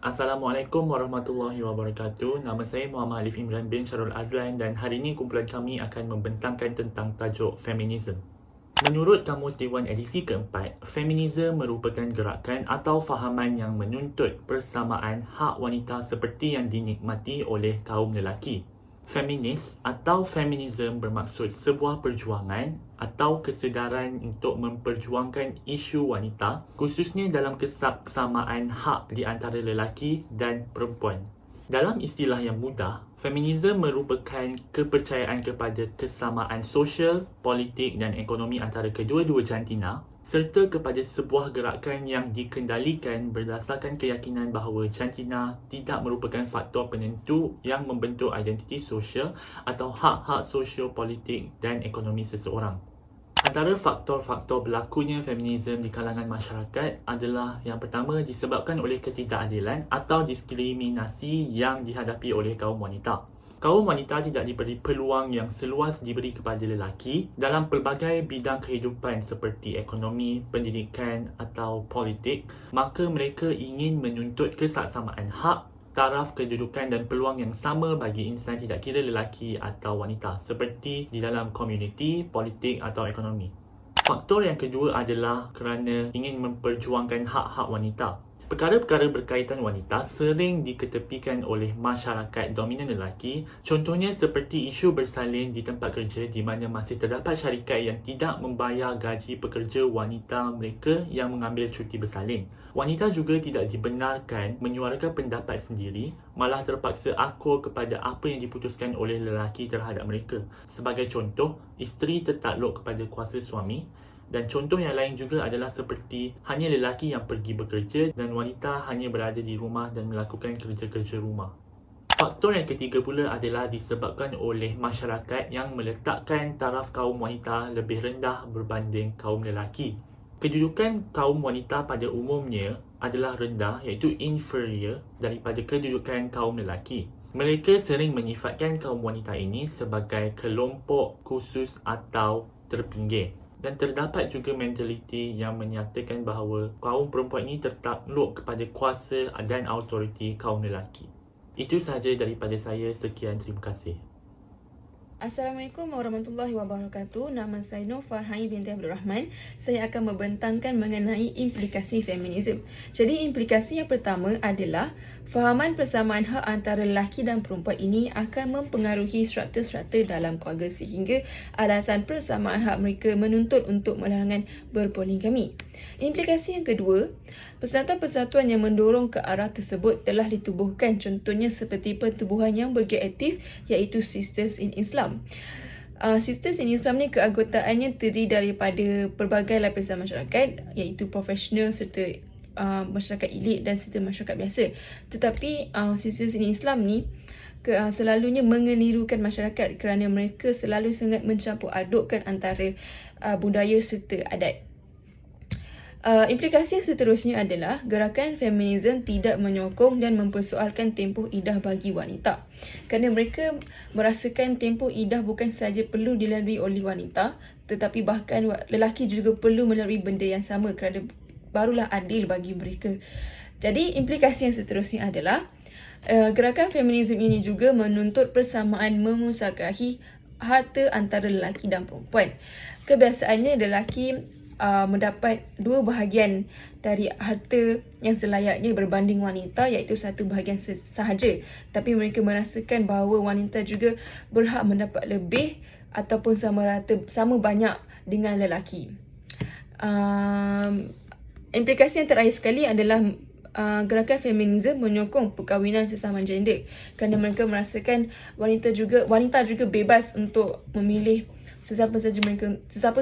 Assalamualaikum warahmatullahi wabarakatuh. Nama saya Muhammad Alif Imran bin Syarul Azlan dan hari ini kumpulan kami akan membentangkan tentang tajuk feminisme. Menurut Kamus Dewan edisi keempat, feminisme merupakan gerakan atau fahaman yang menuntut persamaan hak wanita seperti yang dinikmati oleh kaum lelaki. Feminis atau feminisme bermaksud sebuah perjuangan atau kesedaran untuk memperjuangkan isu wanita, khususnya dalam kesamaan hak di antara lelaki dan perempuan. Dalam istilah yang mudah, feminisme merupakan kepercayaan kepada kesamaan sosial, politik dan ekonomi antara kedua-dua jantina serta kepada sebuah gerakan yang dikendalikan berdasarkan keyakinan bahawa jantina tidak merupakan faktor penentu yang membentuk identiti sosial atau hak-hak sosio-politik dan ekonomi seseorang. Antara faktor-faktor berlakunya feminisme di kalangan masyarakat adalah yang pertama disebabkan oleh ketidakadilan atau diskriminasi yang dihadapi oleh kaum wanita. Kaum wanita tidak diberi peluang yang seluas diberi kepada lelaki dalam pelbagai bidang kehidupan seperti ekonomi, pendidikan atau politik, maka mereka ingin menuntut kesaksamaan hak, taraf kedudukan dan peluang yang sama bagi insan tidak kira lelaki atau wanita seperti di dalam komuniti, politik atau ekonomi. Faktor yang kedua adalah kerana ingin memperjuangkan hak-hak wanita. Perkara-perkara berkaitan wanita sering diketepikan oleh masyarakat dominan lelaki, contohnya seperti isu bersalin di tempat kerja di mana masih terdapat syarikat yang tidak membayar gaji pekerja wanita mereka yang mengambil cuti bersalin. Wanita juga tidak dibenarkan menyuarakan pendapat sendiri, malah terpaksa akur kepada apa yang diputuskan oleh lelaki terhadap mereka. Sebagai contoh, isteri tertakluk kepada kuasa suami. Dan contoh yang lain juga adalah seperti hanya lelaki yang pergi bekerja dan wanita hanya berada di rumah dan melakukan kerja-kerja rumah. Faktor yang ketiga pula adalah disebabkan oleh masyarakat yang meletakkan taraf kaum wanita lebih rendah berbanding kaum lelaki. Kedudukan kaum wanita pada umumnya adalah rendah iaitu inferior daripada kedudukan kaum lelaki. Mereka sering menyifatkan kaum wanita ini sebagai kelompok khusus atau terpinggir. Dan terdapat juga mentaliti yang menyatakan bahawa kaum perempuan ini tertakluk kepada kuasa dan autoriti kaum lelaki. Itu sahaja daripada saya. Sekian, terima kasih. Assalamualaikum warahmatullahi wabarakatuh. Nama saya Nur Farhani binti Abdul Rahman. Saya akan membentangkan mengenai implikasi feminisme. Jadi implikasi yang pertama adalah fahaman persamaan hak antara lelaki dan perempuan ini akan mempengaruhi strata-strata dalam keluarga sehingga alasan persamaan hak mereka menuntut untuk melarangan berpoligami. Implikasi yang kedua, persatuan-persatuan yang mendorong ke arah tersebut telah ditubuhkan, contohnya seperti pertubuhan yang bergiat aktif iaitu Sisters in Islam. Sisters in Islam ni keanggotaannya terdiri daripada pelbagai lapisan masyarakat iaitu profesional serta masyarakat elit dan serta masyarakat biasa. Tetapi Sisters in Islam ni selalunya mengelirukan masyarakat kerana mereka selalu sangat mencampur adukkan antara budaya serta adat. Implikasi yang seterusnya adalah gerakan feminisme tidak menyokong dan mempersoalkan tempoh idah bagi wanita. Kerana mereka merasakan tempoh idah bukan sahaja perlu dilalui oleh wanita, tetapi bahkan lelaki juga perlu melalui benda yang sama kerana barulah adil bagi mereka. Jadi implikasi yang seterusnya adalah gerakan feminisme ini juga menuntut persamaan memusakahi harta antara lelaki dan perempuan. Kebiasaannya lelaki mendapat 2 bahagian dari harta yang selayaknya berbanding wanita iaitu 1 bahagian sahaja. Tapi mereka merasakan bahawa wanita juga berhak mendapat lebih ataupun sama banyak dengan lelaki. Implikasi yang terakhir sekali adalah gerakan feminisme menyokong perkahwinan sesama gender kerana mereka merasakan wanita juga bebas untuk memilih sesiapa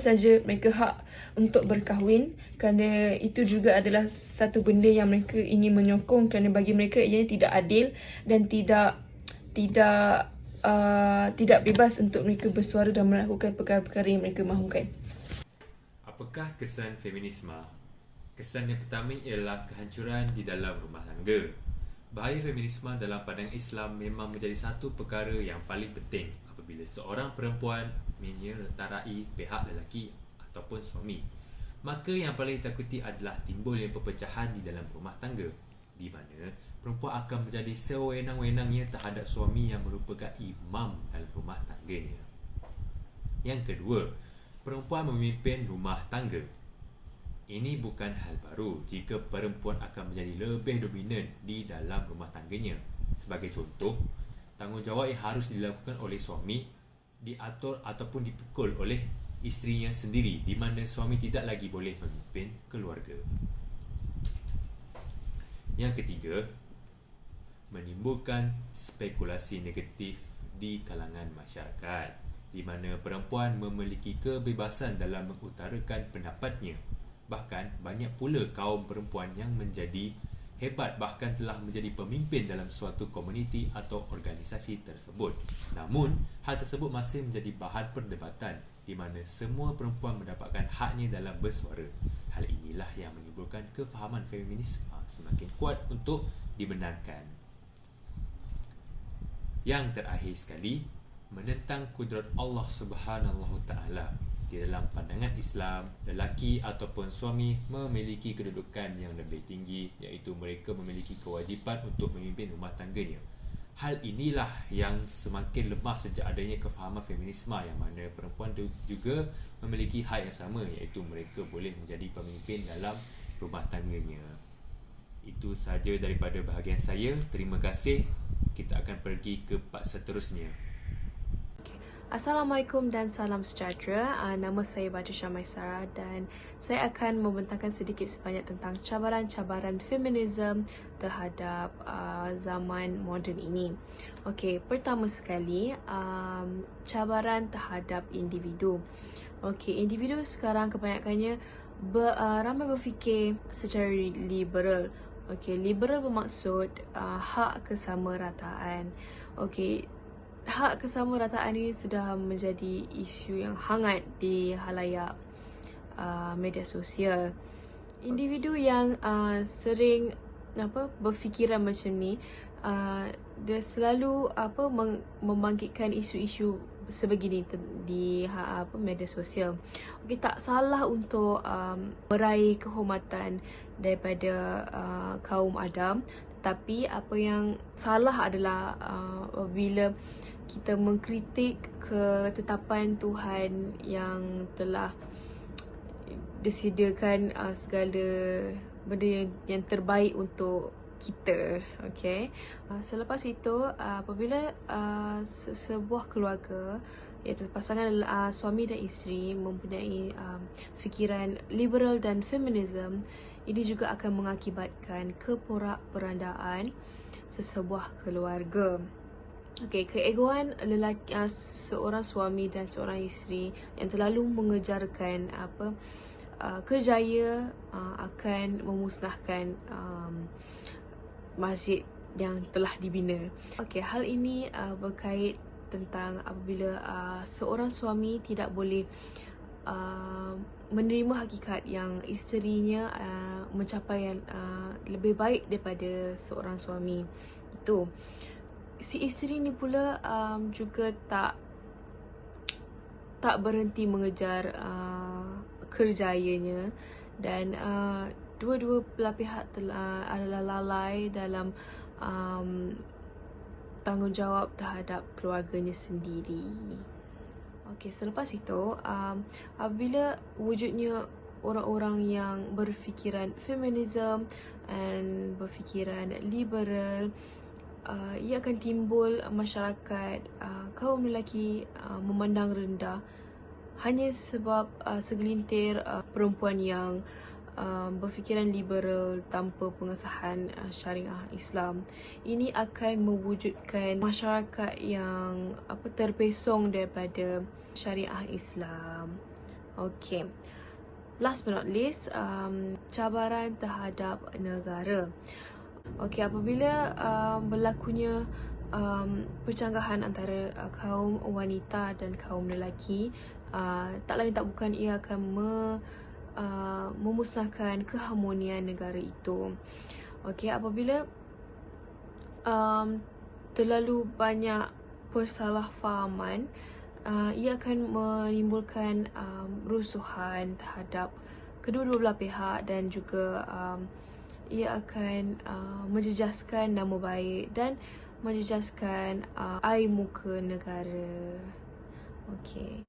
saja mereka hak untuk berkahwin kerana itu juga adalah satu benda yang mereka ingin menyokong kerana bagi mereka ianya tidak adil dan tidak bebas untuk mereka bersuara dan melakukan perkara-perkara yang mereka mahukan. Apakah kesan feminisme? Kesan yang pertama ialah kehancuran di dalam rumah tangga. Bahaya feminisme dalam pandangan Islam memang menjadi satu perkara yang paling penting apabila seorang perempuan menyertai pihak lelaki ataupun suami. Maka yang paling ditakuti adalah timbulnya perpecahan di dalam rumah tangga, di mana perempuan akan menjadi sewenang-wenangnya terhadap suami yang merupakan imam dalam rumah tangganya. Yang kedua, perempuan memimpin rumah tangga. Ini bukan hal baru jika perempuan akan menjadi lebih dominan di dalam rumah tangganya. Sebagai contoh, tanggungjawab yang harus dilakukan oleh suami diatur ataupun dipikul oleh isterinya sendiri, di mana suami tidak lagi boleh memimpin keluarga. Yang ketiga, menimbulkan spekulasi negatif di kalangan masyarakat, di mana perempuan memiliki kebebasan dalam mengutarakan pendapatnya. Bahkan banyak pula kaum perempuan yang menjadi hebat, bahkan telah menjadi pemimpin dalam suatu komuniti atau organisasi tersebut. Namun, hal tersebut masih menjadi bahan perdebatan, di mana semua perempuan mendapatkan haknya dalam bersuara. Hal inilah yang menimbulkan kefahaman feminisme semakin kuat untuk dibenarkan. Yang terakhir sekali, menentang kudrat Allah Subhanahu Taala. Di dalam pandangan Islam, lelaki ataupun suami memiliki kedudukan yang lebih tinggi, iaitu mereka memiliki kewajipan untuk memimpin rumah tangganya. Hal inilah yang semakin lemah sejak adanya kefahaman feminisme, yang mana perempuan juga memiliki hak yang sama, iaitu mereka boleh menjadi pemimpin dalam rumah tangganya. Itu sahaja daripada bahagian saya. Terima kasih. Kita akan pergi ke part seterusnya. Assalamualaikum dan salam sejahtera. Nama saya Batusha Maisara dan saya akan membentangkan sedikit sebanyak tentang cabaran-cabaran feminisme terhadap zaman moden ini. Okey, pertama sekali, cabaran terhadap individu. Okey, individu sekarang kebanyakannya ramai berfikir secara liberal. Okey, liberal bermaksud hak kesamarataan. Okey, hak kesamarataan ini sudah menjadi isu yang hangat di halayak media sosial. Individu yang sering berfikiran macam ni, dia selalu membangkitkan isu-isu sebegini di media sosial. Okey, tak salah untuk meraih kehormatan daripada kaum Adam, tetapi apa yang salah adalah bila kita mengkritik ketetapan Tuhan yang telah disediakan segala benda yang terbaik untuk kita. Okay. Selepas itu, apabila sebuah keluarga, iaitu pasangan suami dan isteri mempunyai fikiran liberal dan feminisme, ini juga akan mengakibatkan keporak-perandaan sesebuah keluarga. Okey, keegoan lelaki, seorang suami dan seorang isteri yang terlalu mengejarkan kerjaya akan memusnahkan masjid yang telah dibina. Okey, hal ini berkait tentang apabila seorang suami tidak boleh menerima hakikat yang isterinya mencapai yang lebih baik daripada seorang suami. Itu si isteri ni pula juga tak berhenti mengejar kerjayanya, dan dua-dua belah pihak adalah lalai dalam tanggungjawab terhadap keluarganya sendiri. Okey, selepas itu, apabila wujudnya orang-orang yang berfikiran feminisme dan berfikiran liberal, ia akan timbul masyarakat kaum lelaki memandang rendah hanya sebab segelintir perempuan yang berfikiran liberal tanpa pengesahan syariah Islam. Ini akan mewujudkan masyarakat yang terpesong daripada syariah Islam. Okey. Last but not least, cabaran terhadap negara. Okey, apabila berlakunya percanggahan antara kaum wanita dan kaum lelaki, tak lain tak bukan ia akan memusnahkan keharmonian negara itu. Okey, apabila terlalu banyak persalahfahaman, ia akan menimbulkan rusuhan terhadap kedua-dua belah pihak dan juga ia akan menjejaskan nama baik dan menjejaskan air muka negara. Okey.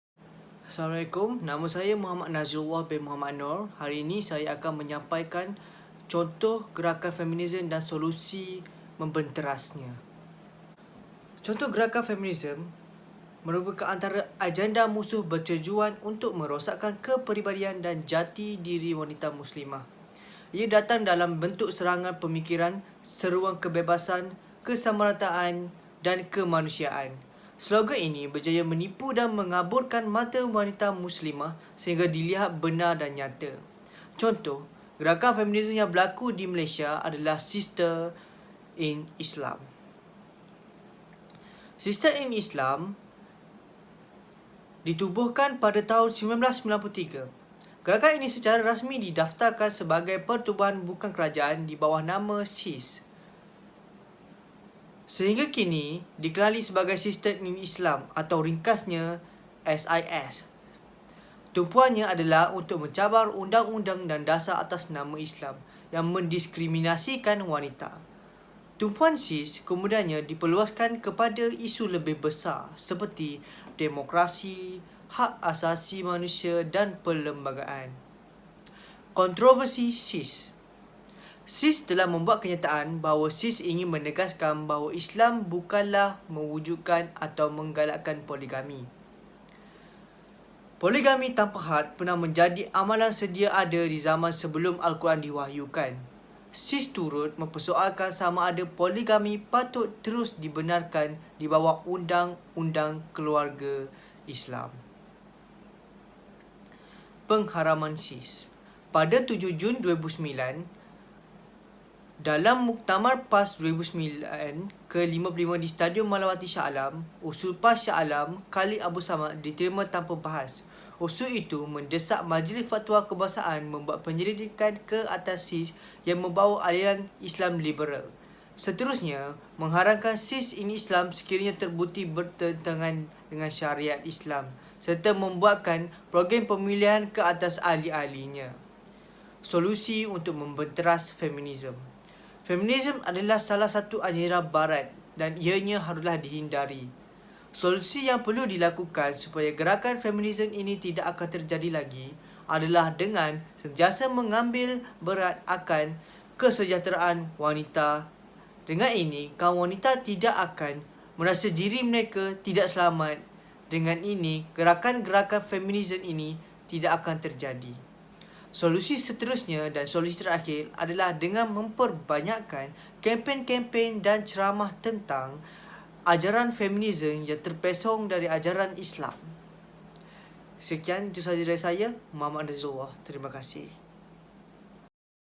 Assalamualaikum, nama saya Muhammad Nazrullah bin Muhammad Nur. Hari ini saya akan menyampaikan contoh gerakan feminisme dan solusi membenterasnya. Contoh gerakan feminisme merupakan antara agenda musuh bertujuan untuk merosakkan kepribadian dan jati diri wanita muslimah. Ia datang dalam bentuk serangan pemikiran, seruan kebebasan, kesamarataan dan kemanusiaan. Slogan ini berjaya menipu dan mengaburkan mata wanita muslimah sehingga dilihat benar dan nyata. Contoh, gerakan feminisme yang berlaku di Malaysia adalah Sister in Islam. Sister in Islam ditubuhkan pada tahun 1993. Gerakan ini secara rasmi didaftarkan sebagai pertubuhan bukan kerajaan di bawah nama SIS. Sehingga kini dikenali sebagai Sister in Islam atau ringkasnya SIS. Tumpuannya adalah untuk mencabar undang-undang dan dasar atas nama Islam yang mendiskriminasikan wanita. Tumpuan SIS kemudiannya diperluaskan kepada isu lebih besar seperti demokrasi, hak asasi manusia dan perlembagaan. Kontroversi SIS. SIS telah membuat kenyataan bahawa SIS ingin menegaskan bahawa Islam bukanlah mewujudkan atau menggalakkan poligami. Poligami tanpa had pernah menjadi amalan sedia ada di zaman sebelum Al-Quran diwahyukan. SIS turut mempersoalkan sama ada poligami patut terus dibenarkan di bawah Undang-Undang Keluarga Islam. Pengharaman SIS. Pada 7 Jun 2009, dalam Muktamar PAS 2009 ke-55 di Stadium Malawati Shah Alam, usul PAS Shah Alam Khalid Abu Samad diterima tanpa bahas. Usul itu mendesak Majlis Fatwa Kebangsaan membuat penyelidikan ke atas SIS yang membawa aliran Islam liberal. Seterusnya, mengharamkan SIS in Islam sekiranya terbukti bertentangan dengan syariat Islam serta membuatkan program pemilihan ke atas ahli-ahlinya. Solusi untuk membenteras feminisme. Feminisme adalah salah satu ajaran barat dan ianya haruslah dihindari. Solusi yang perlu dilakukan supaya gerakan feminisme ini tidak akan terjadi lagi adalah dengan sentiasa mengambil berat akan kesejahteraan wanita. Dengan ini, kaum wanita tidak akan merasa diri mereka tidak selamat. Dengan ini, gerakan-gerakan feminisme ini tidak akan terjadi. Solusi seterusnya dan solusi terakhir adalah dengan memperbanyakkan kempen-kempen dan ceramah tentang ajaran feminisme yang terpesong dari ajaran Islam. Sekian itu sahaja dari saya, Muhammad Nazrullah. Terima kasih.